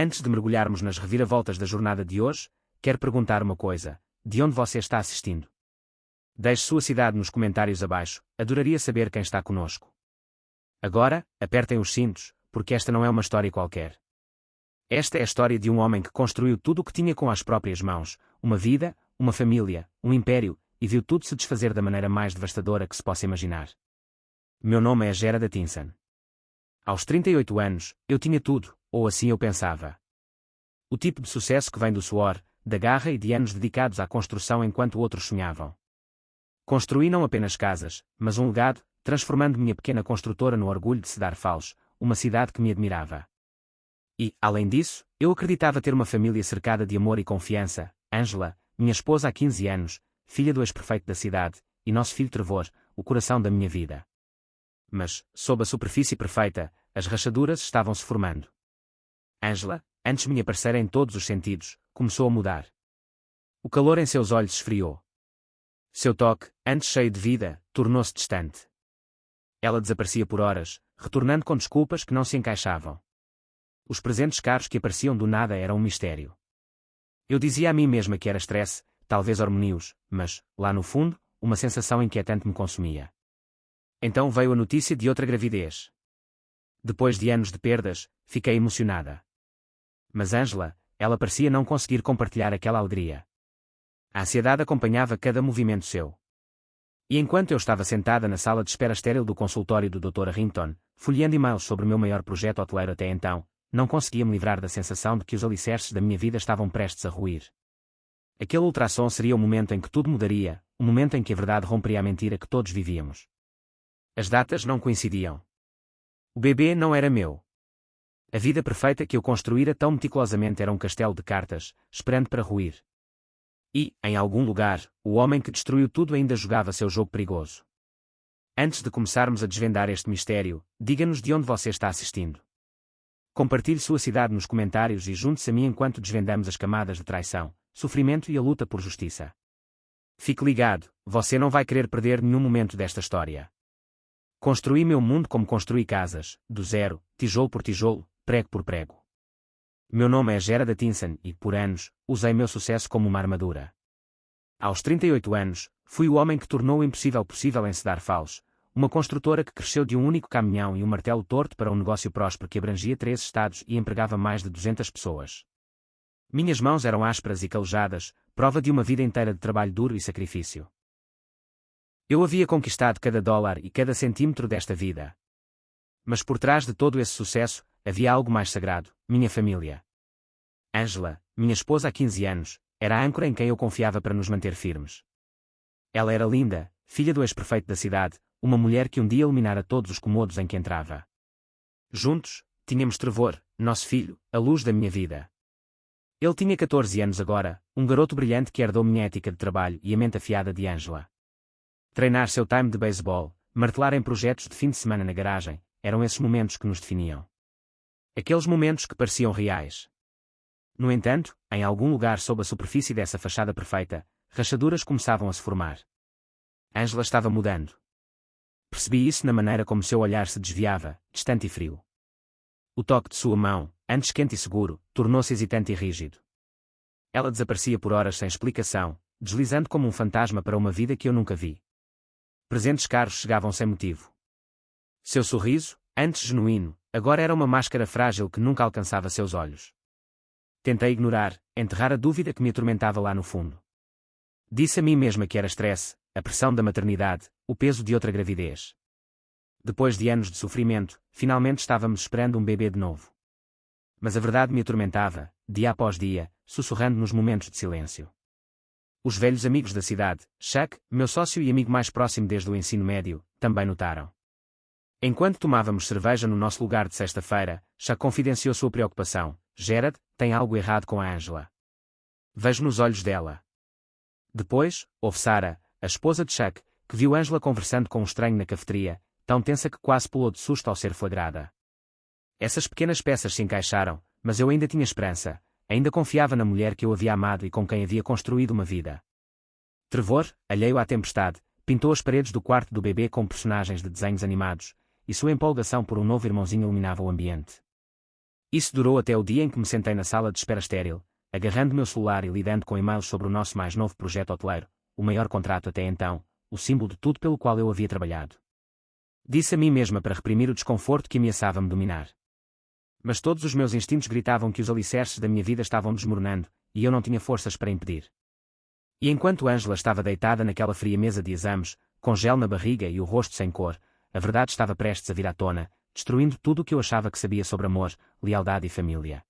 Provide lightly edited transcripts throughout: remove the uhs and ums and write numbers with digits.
Antes de mergulharmos nas reviravoltas da jornada de hoje, quero perguntar uma coisa: de onde você está assistindo? Deixe sua cidade nos comentários abaixo, adoraria saber quem está conosco. Agora, apertem os cintos, porque esta não é uma história qualquer. Esta é a história de um homem que construiu tudo o que tinha com as próprias mãos, uma vida, uma família, um império, e viu tudo se desfazer da maneira mais devastadora que se possa imaginar. Meu nome é Gerard Atkinson. Aos 38 anos, eu tinha tudo, ou assim eu pensava. O tipo de sucesso que vem do suor, da garra e de anos dedicados à construção enquanto outros sonhavam. Construí não apenas casas, mas um legado, transformando minha pequena construtora no orgulho de Cedar Falls, uma cidade que me admirava. E, além disso, eu acreditava ter uma família cercada de amor e confiança, Angela, minha esposa há 15 anos, filha do ex-prefeito da cidade, e nosso filho Trevor, o coração da minha vida. Mas, sob a superfície perfeita, as rachaduras estavam-se formando. Angela, antes minha parceira em todos os sentidos, começou a mudar. O calor em seus olhos esfriou. Seu toque, antes cheio de vida, tornou-se distante. Ela desaparecia por horas, retornando com desculpas que não se encaixavam. Os presentes caros que apareciam do nada eram um mistério. Eu dizia a mim mesma que era stress, talvez hormônios, mas, lá no fundo, uma sensação inquietante me consumia. Então veio a notícia de outra gravidez. Depois de anos de perdas, fiquei emocionada. Mas Angela, ela parecia não conseguir compartilhar aquela alegria. A ansiedade acompanhava cada movimento seu. E enquanto eu estava sentada na sala de espera estéril do consultório do Dr. Arrington, folheando e-mails sobre o meu maior projeto hoteleiro até então, não conseguia me livrar da sensação de que os alicerces da minha vida estavam prestes a ruir. Aquele ultrassom seria o momento em que tudo mudaria, o momento em que a verdade romperia a mentira que todos vivíamos. As datas não coincidiam. O bebê não era meu. A vida perfeita que eu construíra tão meticulosamente era um castelo de cartas, esperando para ruir. E, em algum lugar, o homem que destruiu tudo ainda jogava seu jogo perigoso. Antes de começarmos a desvendar este mistério, diga-nos de onde você está assistindo. Compartilhe sua cidade nos comentários e junte-se a mim enquanto desvendamos as camadas de traição, sofrimento e a luta por justiça. Fique ligado, você não vai querer perder nenhum momento desta história. Construí meu mundo como construí casas, do zero, tijolo por tijolo, prego por prego. Meu nome é Gerard Atkinson e, por anos, usei meu sucesso como uma armadura. Aos 38 anos, fui o homem que tornou o impossível possível em Cedar Falls, uma construtora que cresceu de um único caminhão e um martelo torto para um negócio próspero que abrangia 3 estados e empregava mais de 200 pessoas. Minhas mãos eram ásperas e calejadas, prova de uma vida inteira de trabalho duro e sacrifício. Eu havia conquistado cada dólar e cada centímetro desta vida. Mas por trás de todo esse sucesso, havia algo mais sagrado, minha família. Angela, minha esposa há 15 anos, era a âncora em quem eu confiava para nos manter firmes. Ela era linda, filha do ex-prefeito da cidade, uma mulher que um dia iluminara todos os comodos em que entrava. Juntos, tínhamos Trevor, nosso filho, a luz da minha vida. Ele tinha 14 anos agora, um garoto brilhante que herdou minha ética de trabalho e a mente afiada de Angela. Treinar seu time de beisebol, martelar em projetos de fim de semana na garagem, eram esses momentos que nos definiam. Aqueles momentos que pareciam reais. No entanto, em algum lugar sob a superfície dessa fachada perfeita, rachaduras começavam a se formar. Angela estava mudando. Percebi isso na maneira como seu olhar se desviava, distante e frio. O toque de sua mão, antes quente e seguro, tornou-se hesitante e rígido. Ela desaparecia por horas sem explicação, deslizando como um fantasma para uma vida que eu nunca vi. Presentes caros chegavam sem motivo. Seu sorriso, antes genuíno, agora era uma máscara frágil que nunca alcançava seus olhos. Tentei ignorar, enterrar a dúvida que me atormentava lá no fundo. Disse a mim mesma que era stress, a pressão da maternidade, o peso de outra gravidez. Depois de anos de sofrimento, finalmente estávamos esperando um bebê de novo. Mas a verdade me atormentava, dia após dia, sussurrando nos momentos de silêncio. Os velhos amigos da cidade, Chuck, meu sócio e amigo mais próximo desde o ensino médio, também notaram. Enquanto tomávamos cerveja no nosso lugar de sexta-feira, Chuck confidenciou sua preocupação. Gerard, tem algo errado com a Angela. Vejo nos olhos dela. Depois, houve Sarah, a esposa de Chuck, que viu Angela conversando com um estranho na cafeteria, tão tensa que quase pulou de susto ao ser flagrada. Essas pequenas peças se encaixaram, mas eu ainda tinha esperança, ainda confiava na mulher que eu havia amado e com quem havia construído uma vida. Trevor, alheio à tempestade, pintou as paredes do quarto do bebê com personagens de desenhos animados, e sua empolgação por um novo irmãozinho iluminava o ambiente. Isso durou até o dia em que me sentei na sala de espera estéril, agarrando meu celular e lidando com e-mails sobre o nosso mais novo projeto hoteleiro, o maior contrato até então, o símbolo de tudo pelo qual eu havia trabalhado. Disse a mim mesma para reprimir o desconforto que ameaçava me dominar. Mas todos os meus instintos gritavam que os alicerces da minha vida estavam desmoronando, e eu não tinha forças para impedir. E enquanto Angela estava deitada naquela fria mesa de exames, com gel na barriga e o rosto sem cor, a verdade estava prestes a vir à tona, destruindo tudo o que eu achava que sabia sobre amor, lealdade e família.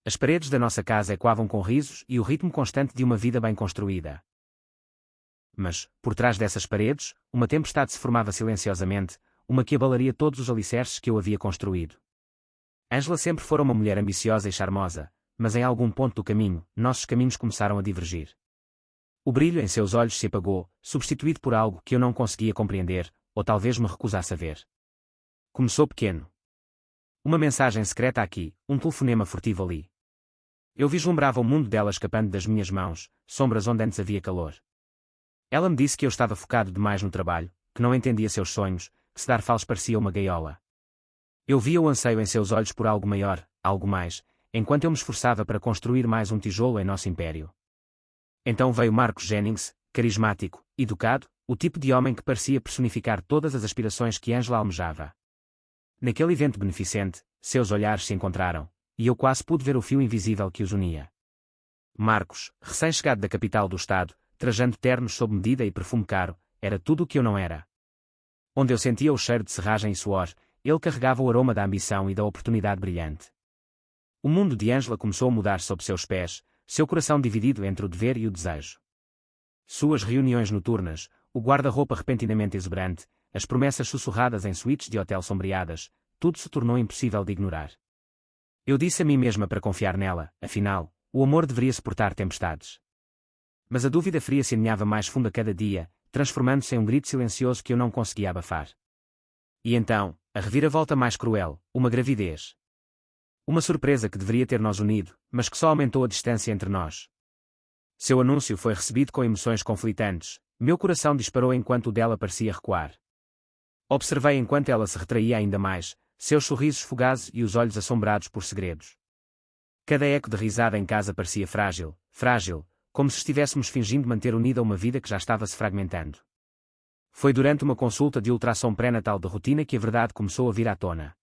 As paredes da nossa casa ecoavam com risos e o ritmo constante de uma vida bem construída. Mas, por trás dessas paredes, uma tempestade se formava silenciosamente, uma que abalaria todos os alicerces que eu havia construído. Angela sempre fora uma mulher ambiciosa e charmosa, mas em algum ponto do caminho, nossos caminhos começaram a divergir. O brilho em seus olhos se apagou, substituído por algo que eu não conseguia compreender, ou talvez me recusasse a ver. Começou pequeno. Uma mensagem secreta aqui, um telefonema furtivo ali. Eu vislumbrava o mundo dela escapando das minhas mãos, sombras onde antes havia calor. Ela me disse que eu estava focado demais no trabalho, que não entendia seus sonhos, que se dar falos parecia uma gaiola. Eu via o anseio em seus olhos por algo maior, algo mais, enquanto eu me esforçava para construir mais um tijolo em nosso império. Então veio Marcos Jennings, carismático, educado, o tipo de homem que parecia personificar todas as aspirações que Angela almejava. Naquele evento beneficente, seus olhares se encontraram, e eu quase pude ver o fio invisível que os unia. Marcos, recém-chegado da capital do estado, trajando ternos sob medida e perfume caro, era tudo o que eu não era. Onde eu sentia o cheiro de serragem e suor, ele carregava o aroma da ambição e da oportunidade brilhante. O mundo de Angela começou a mudar sob seus pés, seu coração dividido entre o dever e o desejo. Suas reuniões noturnas, o guarda-roupa repentinamente exuberante, as promessas sussurradas em suítes de hotel sombreadas, tudo se tornou impossível de ignorar. Eu disse a mim mesma para confiar nela, afinal, o amor deveria suportar tempestades. Mas a dúvida fria se aninhava mais fundo a cada dia, transformando-se em um grito silencioso que eu não conseguia abafar. E então, a reviravolta mais cruel, uma gravidez. Uma surpresa que deveria ter nos unido, mas que só aumentou a distância entre nós. Seu anúncio foi recebido com emoções conflitantes, meu coração disparou enquanto o dela parecia recuar. Observei enquanto ela se retraía ainda mais, seus sorrisos fugazes e os olhos assombrados por segredos. Cada eco de risada em casa parecia frágil, frágil, como se estivéssemos fingindo manter unida uma vida que já estava se fragmentando. Foi durante uma consulta de ultrassom pré-natal de rotina que a verdade começou a vir à tona.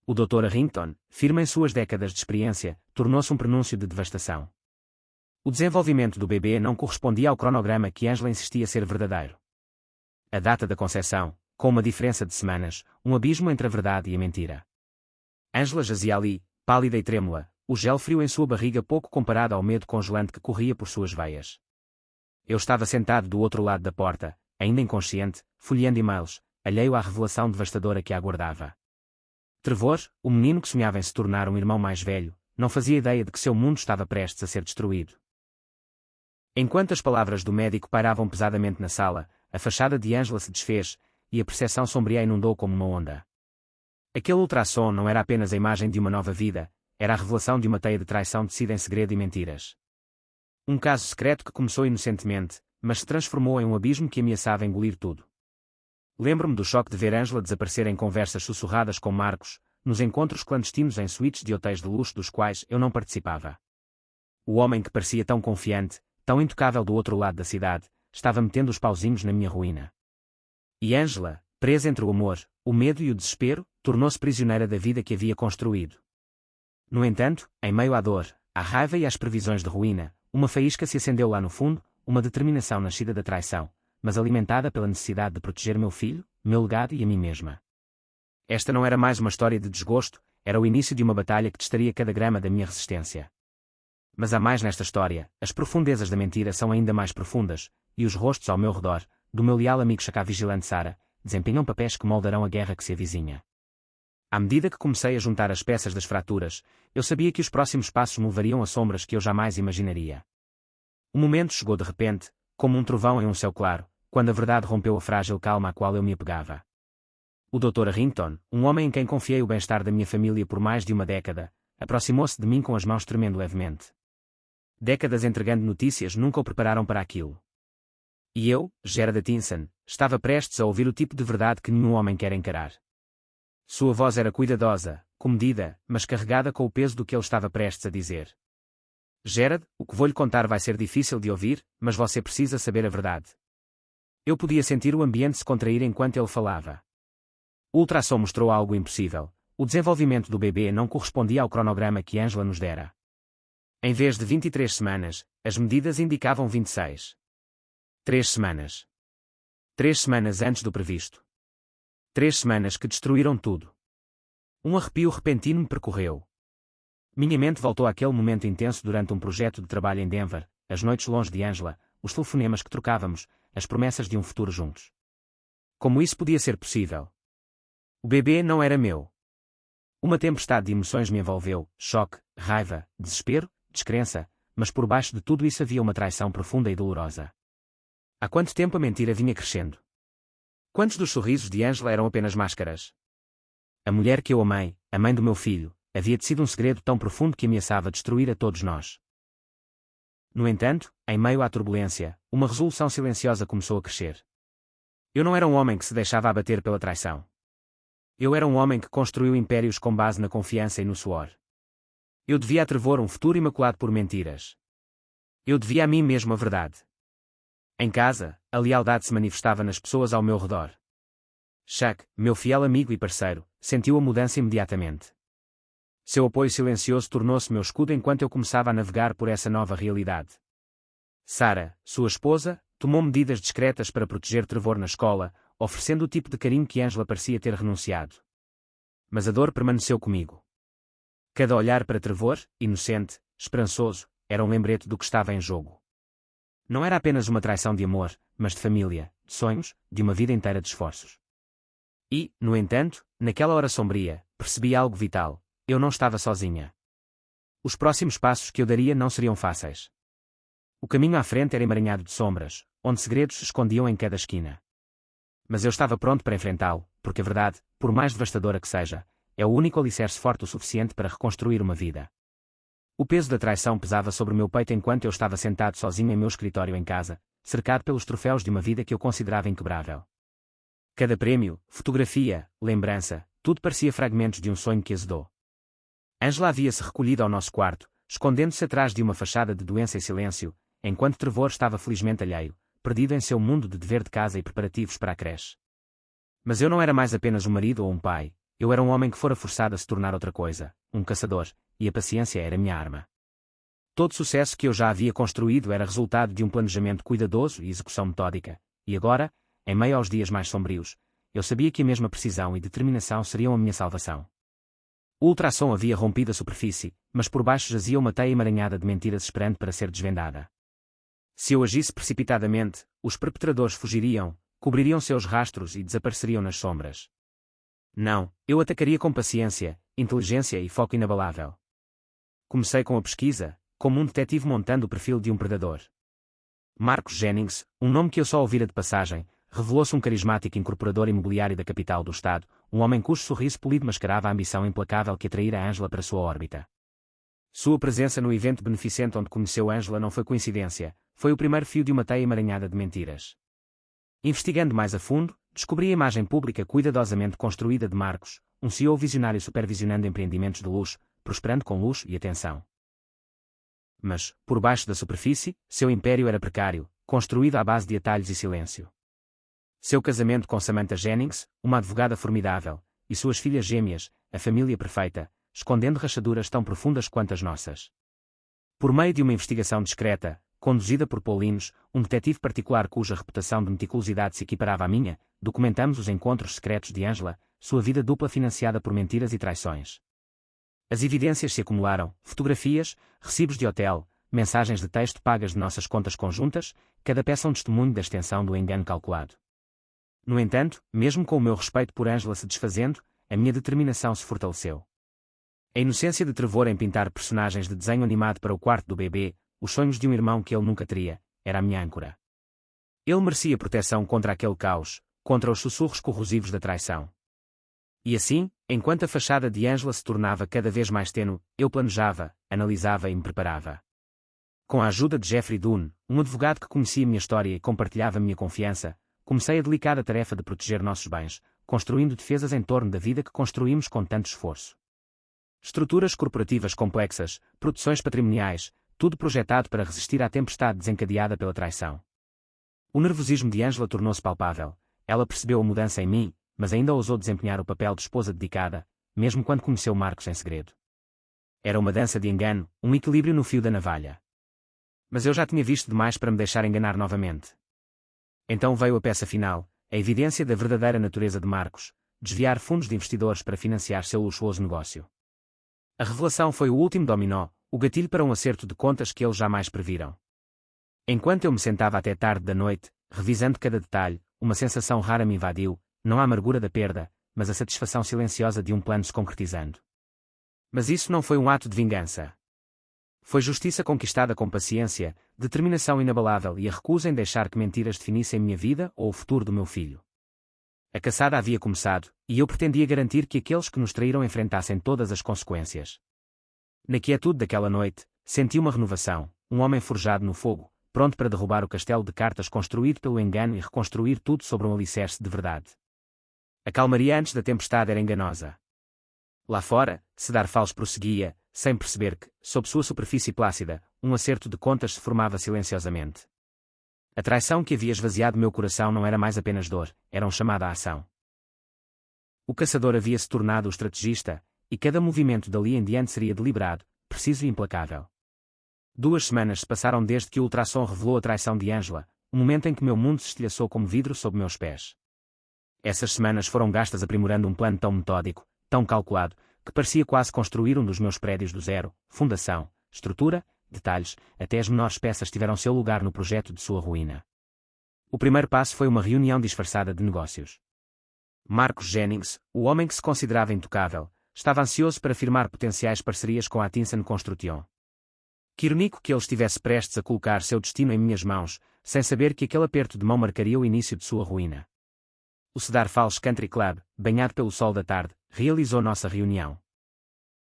O Dr. Harrington, firme em suas décadas de experiência, tornou-se um prenúncio de devastação. O desenvolvimento do bebê não correspondia ao cronograma que Angela insistia ser verdadeiro. A data da concepção, com uma diferença de semanas, um abismo entre a verdade e a mentira. Angela jazia ali, pálida e trêmula, o gel frio em sua barriga pouco comparado ao medo congelante que corria por suas veias. Eu estava sentado do outro lado da porta, ainda inconsciente, folheando e-mails, alheio à revelação devastadora que a aguardava. Trevor, o menino que sonhava em se tornar um irmão mais velho, não fazia ideia de que seu mundo estava prestes a ser destruído. Enquanto as palavras do médico pairavam pesadamente na sala, a fachada de Angela se desfez, e a percepção sombria inundou como uma onda. Aquele ultrassom não era apenas a imagem de uma nova vida, era a revelação de uma teia de traição tecida em segredo e mentiras. Um caso secreto que começou inocentemente, mas se transformou em um abismo que ameaçava engolir tudo. Lembro-me do choque de ver Angela desaparecer em conversas sussurradas com Marcos, nos encontros clandestinos em suítes de hotéis de luxo dos quais eu não participava. O homem que parecia tão confiante, tão intocável do outro lado da cidade, estava metendo os pauzinhos na minha ruína. E Angela, presa entre o amor, o medo e o desespero, tornou-se prisioneira da vida que havia construído. No entanto, em meio à dor, à raiva e às previsões de ruína, uma faísca se acendeu lá no fundo, uma determinação nascida da traição, mas alimentada pela necessidade de proteger meu filho, meu legado e a mim mesma. Esta não era mais uma história de desgosto, era o início de uma batalha que testaria cada grama da minha resistência. Mas há mais nesta história, as profundezas da mentira são ainda mais profundas, e os rostos ao meu redor, do meu leal amigo chacá vigilante Sara, desempenham papéis que moldarão a guerra que se avizinha. À medida que comecei a juntar as peças das fraturas, eu sabia que os próximos passos me levariam a sombras que eu jamais imaginaria. O momento chegou de repente, como um trovão em um céu claro, quando a verdade rompeu a frágil calma à qual eu me apegava. O Dr. Harrington, um homem em quem confiei o bem-estar da minha família por mais de uma década, aproximou-se de mim com as mãos tremendo levemente. Décadas entregando notícias nunca o prepararam para aquilo. E eu, Gerard Atkinson, estava prestes a ouvir o tipo de verdade que nenhum homem quer encarar. Sua voz era cuidadosa, comedida, mas carregada com o peso do que ele estava prestes a dizer. Gerard, o que vou lhe contar vai ser difícil de ouvir, mas você precisa saber a verdade. Eu podia sentir o ambiente se contrair enquanto ele falava. O ultrassom mostrou algo impossível. O desenvolvimento do bebê não correspondia ao cronograma que Angela nos dera. Em vez de 23 semanas, as medidas indicavam 26. 3 semanas. 3 semanas antes do previsto. 3 semanas que destruíram tudo. Um arrepio repentino me percorreu. Minha mente voltou àquele momento intenso durante um projeto de trabalho em Denver, as noites longe de Angela, os telefonemas que trocávamos, as promessas de um futuro juntos. Como isso podia ser possível? O bebê não era meu. Uma tempestade de emoções me envolveu, choque, raiva, desespero, descrença, mas por baixo de tudo isso havia uma traição profunda e dolorosa. Há quanto tempo a mentira vinha crescendo? Quantos dos sorrisos de Angela eram apenas máscaras? A mulher que eu amei, a mãe do meu filho, havia sido um segredo tão profundo que ameaçava destruir a todos nós. No entanto, em meio à turbulência, uma resolução silenciosa começou a crescer. Eu não era um homem que se deixava abater pela traição. Eu era um homem que construiu impérios com base na confiança e no suor. Eu devia a Trevor um futuro imaculado por mentiras. Eu devia a mim mesmo a verdade. Em casa, a lealdade se manifestava nas pessoas ao meu redor. Chuck, meu fiel amigo e parceiro, sentiu a mudança imediatamente. Seu apoio silencioso tornou-se meu escudo enquanto eu começava a navegar por essa nova realidade. Sarah, sua esposa, tomou medidas discretas para proteger Trevor na escola, oferecendo o tipo de carinho que Angela parecia ter renunciado. Mas a dor permaneceu comigo. Cada olhar para Trevor, inocente, esperançoso, era um lembrete do que estava em jogo. Não era apenas uma traição de amor, mas de família, de sonhos, de uma vida inteira de esforços. E, no entanto, naquela hora sombria, percebi algo vital: eu não estava sozinha. Os próximos passos que eu daria não seriam fáceis. O caminho à frente era emaranhado de sombras, onde segredos se escondiam em cada esquina. Mas eu estava pronto para enfrentá-lo, porque a verdade, por mais devastadora que seja, é o único alicerce forte o suficiente para reconstruir uma vida. O peso da traição pesava sobre o meu peito enquanto eu estava sentado sozinho em meu escritório em casa, cercado pelos troféus de uma vida que eu considerava inquebrável. Cada prêmio, fotografia, lembrança, tudo parecia fragmentos de um sonho que azedou. Angela havia-se recolhido ao nosso quarto, escondendo-se atrás de uma fachada de doença e silêncio, enquanto Trevor estava felizmente alheio, perdido em seu mundo de dever de casa e preparativos para a creche. Mas eu não era mais apenas um marido ou um pai, eu era um homem que fora forçado a se tornar outra coisa, um caçador, e a paciência era minha arma. Todo sucesso que eu já havia construído era resultado de um planejamento cuidadoso e execução metódica, e agora, em meio aos dias mais sombrios, eu sabia que a mesma precisão e determinação seriam a minha salvação. O ultrassom havia rompido a superfície, mas por baixo jazia uma teia emaranhada de mentiras esperando para ser desvendada. Se eu agisse precipitadamente, os perpetradores fugiriam, cobririam seus rastros e desapareceriam nas sombras. Não, eu atacaria com paciência, inteligência e foco inabalável. Comecei com a pesquisa, como um detetive montando o perfil de um predador. Marcus Jennings, um nome que eu só ouvira de passagem, revelou-se um carismático incorporador imobiliário da capital do estado, um homem cujo sorriso polido mascarava a ambição implacável que atraíra Angela para sua órbita. Sua presença no evento beneficente onde conheceu Angela não foi coincidência, foi o primeiro fio de uma teia emaranhada de mentiras. Investigando mais a fundo, descobri a imagem pública cuidadosamente construída de Marcos, um CEO visionário supervisionando empreendimentos de luxo, prosperando com luxo e atenção. Mas, por baixo da superfície, seu império era precário, construído à base de atalhos e silêncio. Seu casamento com Samantha Jennings, uma advogada formidável, e suas filhas gêmeas, a família perfeita, escondendo rachaduras tão profundas quanto as nossas. Por meio de uma investigação discreta, conduzida por Paulinus, um detetive particular cuja reputação de meticulosidade se equiparava à minha, documentamos os encontros secretos de Angela, sua vida dupla financiada por mentiras e traições. As evidências se acumularam: fotografias, recibos de hotel, mensagens de texto pagas de nossas contas conjuntas, cada peça um testemunho da extensão do engano calculado. No entanto, mesmo com o meu respeito por Angela se desfazendo, a minha determinação se fortaleceu. A inocência de Trevor em pintar personagens de desenho animado para o quarto do bebê, os sonhos de um irmão que ele nunca teria, era a minha âncora. Ele merecia proteção contra aquele caos, contra os sussurros corrosivos da traição. E assim, enquanto a fachada de Angela se tornava cada vez mais tênue, eu planejava, analisava e me preparava. Com a ajuda de Jeffrey Dunn, um advogado que conhecia minha história e compartilhava minha confiança, comecei a delicada tarefa de proteger nossos bens, construindo defesas em torno da vida que construímos com tanto esforço. Estruturas corporativas complexas, produções patrimoniais, tudo projetado para resistir à tempestade desencadeada pela traição. O nervosismo de Ângela tornou-se palpável. Ela percebeu a mudança em mim, mas ainda ousou desempenhar o papel de esposa dedicada, mesmo quando conheceu Marcos em segredo. Era uma dança de engano, um equilíbrio no fio da navalha. Mas eu já tinha visto demais para me deixar enganar novamente. Então veio a peça final, a evidência da verdadeira natureza de Marcos, desviar fundos de investidores para financiar seu luxuoso negócio. A revelação foi o último dominó, o gatilho para um acerto de contas que eles jamais previram. Enquanto eu me sentava até tarde da noite, revisando cada detalhe, uma sensação rara me invadiu, não a amargura da perda, mas a satisfação silenciosa de um plano se concretizando. Mas isso não foi um ato de vingança. Foi justiça conquistada com paciência, determinação inabalável e a recusa em deixar que mentiras definissem minha vida ou o futuro do meu filho. A caçada havia começado, e eu pretendia garantir que aqueles que nos traíram enfrentassem todas as consequências. Na quietude daquela noite, senti uma renovação, um homem forjado no fogo, pronto para derrubar o castelo de cartas construído pelo engano e reconstruir tudo sobre um alicerce de verdade. A calmaria antes da tempestade era enganosa. Lá fora, Cedar Falls prosseguia, sem perceber que, sob sua superfície plácida, um acerto de contas se formava silenciosamente. A traição que havia esvaziado meu coração não era mais apenas dor, era um chamado à ação. O caçador havia se tornado o estrategista, e cada movimento dali em diante seria deliberado, preciso e implacável. 2 semanas se passaram desde que o ultrassom revelou a traição de Ângela, o momento em que meu mundo se estilhaçou como vidro sob meus pés. Essas semanas foram gastas aprimorando um plano tão metódico, tão calculado, que parecia quase construir um dos meus prédios do zero, fundação, estrutura, detalhes, até as menores peças tiveram seu lugar no projeto de sua ruína. O primeiro passo foi uma reunião disfarçada de negócios. Marcos Jennings, o homem que se considerava intocável, estava ansioso para firmar potenciais parcerias com a Atkinson Construction. Que irónico que ele estivesse prestes a colocar seu destino em minhas mãos, sem saber que aquele aperto de mão marcaria o início de sua ruína. O Cedar Falls Country Club, banhado pelo sol da tarde, realizou nossa reunião.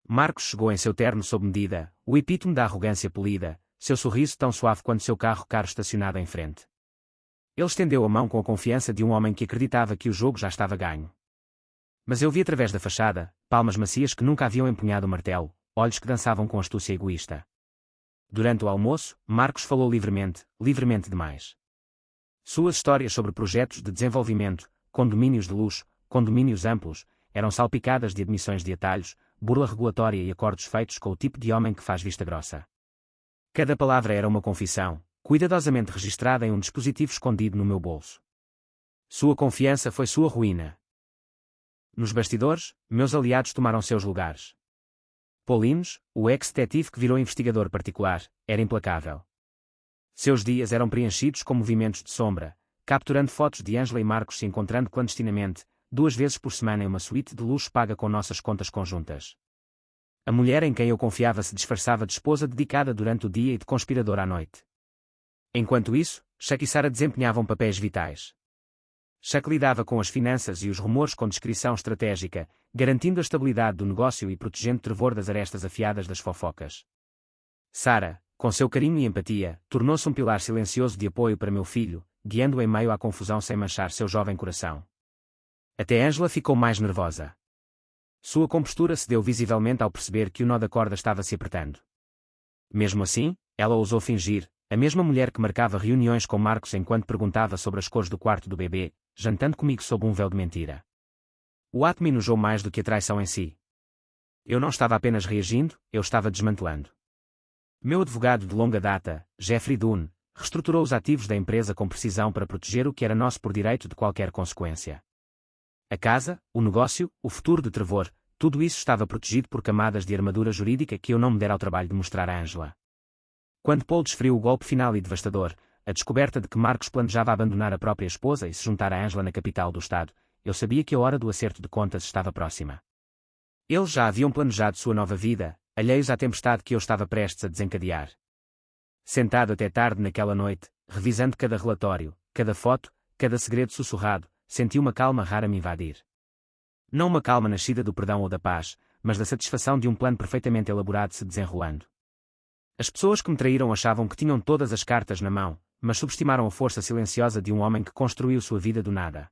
Marcos chegou em seu terno sob medida, o epítome da arrogância polida, seu sorriso tão suave quanto seu carro caro estacionado em frente. Ele estendeu a mão com a confiança de um homem que acreditava que o jogo já estava ganho. Mas eu vi através da fachada, palmas macias que nunca haviam empunhado o martelo, olhos que dançavam com astúcia egoísta. Durante o almoço, Marcos falou livremente, livremente demais. Suas histórias sobre projetos de desenvolvimento, condomínios de luxo, condomínios amplos, eram salpicadas de admissões de atalhos, burla regulatória e acordos feitos com o tipo de homem que faz vista grossa. Cada palavra era uma confissão, cuidadosamente registrada em um dispositivo escondido no meu bolso. Sua confiança foi sua ruína. Nos bastidores, meus aliados tomaram seus lugares. Paulinhos, o ex-detetive que virou investigador particular, era implacável. Seus dias eram preenchidos com movimentos de sombra, capturando fotos de Ângela e Marcos se encontrando clandestinamente, 2 vezes por semana em uma suíte de luxo paga com nossas contas conjuntas. A mulher em quem eu confiava se disfarçava de esposa dedicada durante o dia e de conspiradora à noite. Enquanto isso, Chuck e Sarah desempenhavam papéis vitais. Chuck lidava com as finanças e os rumores com discrição estratégica, garantindo a estabilidade do negócio e protegendo Trevor das arestas afiadas das fofocas. Sarah, com seu carinho e empatia, tornou-se um pilar silencioso de apoio para meu filho, guiando-o em meio à confusão sem manchar seu jovem coração. Até Ângela ficou mais nervosa. Sua compostura cedeu visivelmente ao perceber que o nó da corda estava se apertando. Mesmo assim, ela ousou fingir, a mesma mulher que marcava reuniões com Marcos enquanto perguntava sobre as cores do quarto do bebê, jantando comigo sob um véu de mentira. O ato me enojou mais do que a traição em si. Eu não estava apenas reagindo, eu estava desmantelando. Meu advogado de longa data, Jeffrey Dunn, reestruturou os ativos da empresa com precisão para proteger o que era nosso por direito de qualquer consequência. A casa, o negócio, o futuro de Trevor, tudo isso estava protegido por camadas de armadura jurídica que eu não me dera ao trabalho de mostrar a Ângela. Quando Paul desferiu o golpe final e devastador, a descoberta de que Marcos planejava abandonar a própria esposa e se juntar a Ângela na capital do estado, eu sabia que a hora do acerto de contas estava próxima. Eles já haviam planejado sua nova vida, alheios à tempestade que eu estava prestes a desencadear. Sentado até tarde naquela noite, revisando cada relatório, cada foto, cada segredo sussurrado, senti uma calma rara me invadir. Não uma calma nascida do perdão ou da paz, mas da satisfação de um plano perfeitamente elaborado se desenrolando. As pessoas que me traíram achavam que tinham todas as cartas na mão, mas subestimaram a força silenciosa de um homem que construiu sua vida do nada.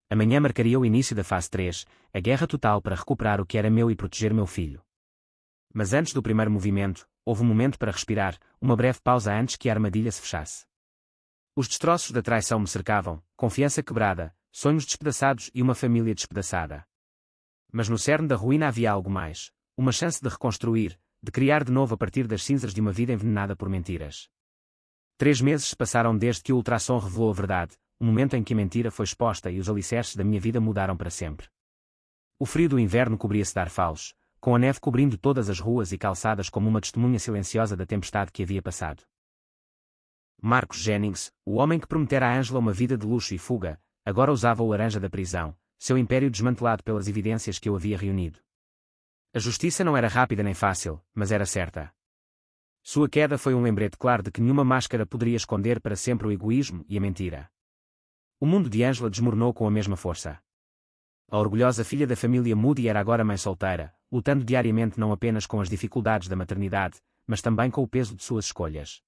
Amanhã marcaria o início da fase 3, a guerra total para recuperar o que era meu e proteger meu filho. Mas antes do primeiro movimento, houve um momento para respirar, uma breve pausa antes que a armadilha se fechasse. Os destroços da traição me cercavam, confiança quebrada, sonhos despedaçados e uma família despedaçada. Mas no cerne da ruína havia algo mais, uma chance de reconstruir, de criar de novo a partir das cinzas de uma vida envenenada por mentiras. 3 meses se passaram desde que o ultrassom revelou a verdade, o momento em que a mentira foi exposta e os alicerces da minha vida mudaram para sempre. O frio do inverno cobria-se de arfalos, com a neve cobrindo todas as ruas e calçadas como uma testemunha silenciosa da tempestade que havia passado. Marcos Jennings, o homem que prometera a Angela uma vida de luxo e fuga, agora usava o laranja da prisão, seu império desmantelado pelas evidências que eu havia reunido. A justiça não era rápida nem fácil, mas era certa. Sua queda foi um lembrete claro de que nenhuma máscara poderia esconder para sempre o egoísmo e a mentira. O mundo de Angela desmoronou com a mesma força. A orgulhosa filha da família Moody era agora mãe solteira, lutando diariamente não apenas com as dificuldades da maternidade, mas também com o peso de suas escolhas.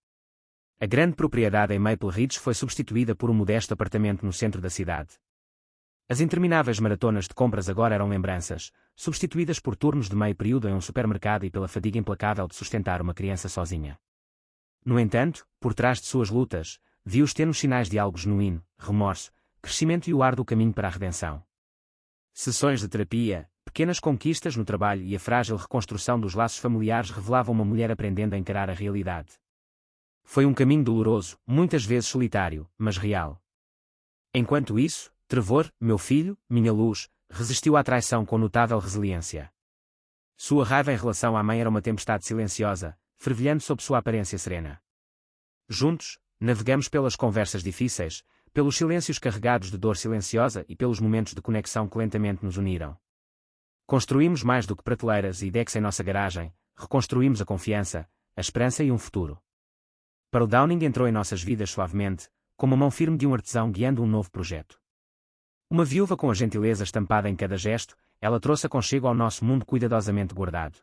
A grande propriedade em Maple Ridge foi substituída por um modesto apartamento no centro da cidade. As intermináveis maratonas de compras agora eram lembranças, substituídas por turnos de meio período em um supermercado e pela fadiga implacável de sustentar uma criança sozinha. No entanto, por trás de suas lutas, vi os tenues sinais de algo genuíno, remorso, crescimento e o árduo caminho para a redenção. Sessões de terapia, pequenas conquistas no trabalho e a frágil reconstrução dos laços familiares revelavam uma mulher aprendendo a encarar a realidade. Foi um caminho doloroso, muitas vezes solitário, mas real. Enquanto isso, Trevor, meu filho, minha luz, resistiu à traição com notável resiliência. Sua raiva em relação à mãe era uma tempestade silenciosa, fervilhando sob sua aparência serena. Juntos, navegamos pelas conversas difíceis, pelos silêncios carregados de dor silenciosa e pelos momentos de conexão que lentamente nos uniram. Construímos mais do que prateleiras e decks em nossa garagem, reconstruímos a confiança, a esperança e um futuro. Pearl Downing entrou em nossas vidas suavemente, como a mão firme de um artesão guiando um novo projeto. Uma viúva com a gentileza estampada em cada gesto, ela trouxe aconchego ao nosso mundo cuidadosamente guardado.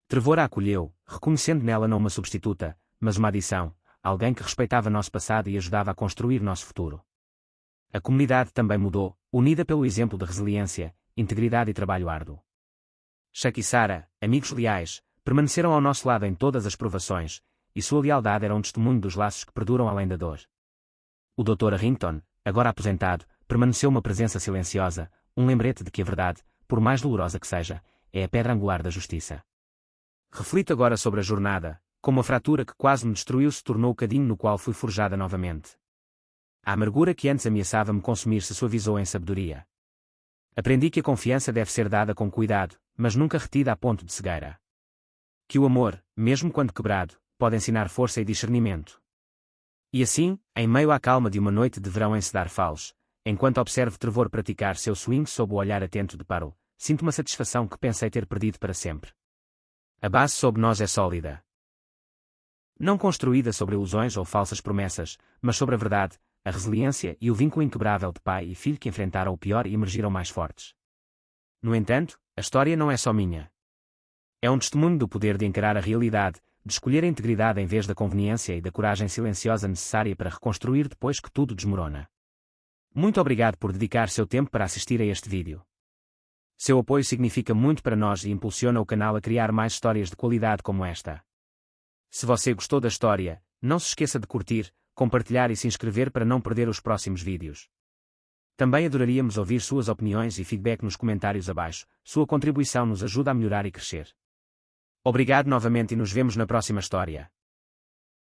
Trevor a acolheu, reconhecendo nela não uma substituta, mas uma adição, alguém que respeitava nosso passado e ajudava a construir nosso futuro. A comunidade também mudou, unida pelo exemplo de resiliência, integridade e trabalho árduo. Chuck e Sarah, amigos leais, permaneceram ao nosso lado em todas as provações, e sua lealdade era um testemunho dos laços que perduram além da dor. O Dr. Arrington, agora aposentado, permaneceu uma presença silenciosa, um lembrete de que a verdade, por mais dolorosa que seja, é a pedra angular da justiça. Reflito agora sobre a jornada, como a fratura que quase me destruiu se tornou o cadinho no qual fui forjada novamente. A amargura que antes ameaçava-me consumir se suavizou em sabedoria. Aprendi que a confiança deve ser dada com cuidado, mas nunca retida a ponto de cegueira. Que o amor, mesmo quando quebrado, pode ensinar força e discernimento. E assim, em meio à calma de uma noite de verão em Cedar Falls, enquanto observo Trevor praticar seu swing sob o olhar atento de Pearl, sinto uma satisfação que pensei ter perdido para sempre. A base sob nós é sólida. Não construída sobre ilusões ou falsas promessas, mas sobre a verdade, a resiliência e o vínculo inquebrável de pai e filho que enfrentaram o pior e emergiram mais fortes. No entanto, a história não é só minha. É um testemunho do poder de encarar a realidade, de escolher a integridade em vez da conveniência e da coragem silenciosa necessária para reconstruir depois que tudo desmorona. Muito obrigado por dedicar seu tempo para assistir a este vídeo. Seu apoio significa muito para nós e impulsiona o canal a criar mais histórias de qualidade como esta. Se você gostou da história, não se esqueça de curtir, compartilhar e se inscrever para não perder os próximos vídeos. Também adoraríamos ouvir suas opiniões e feedback nos comentários abaixo, sua contribuição nos ajuda a melhorar e crescer. Obrigado novamente e nos vemos na próxima história.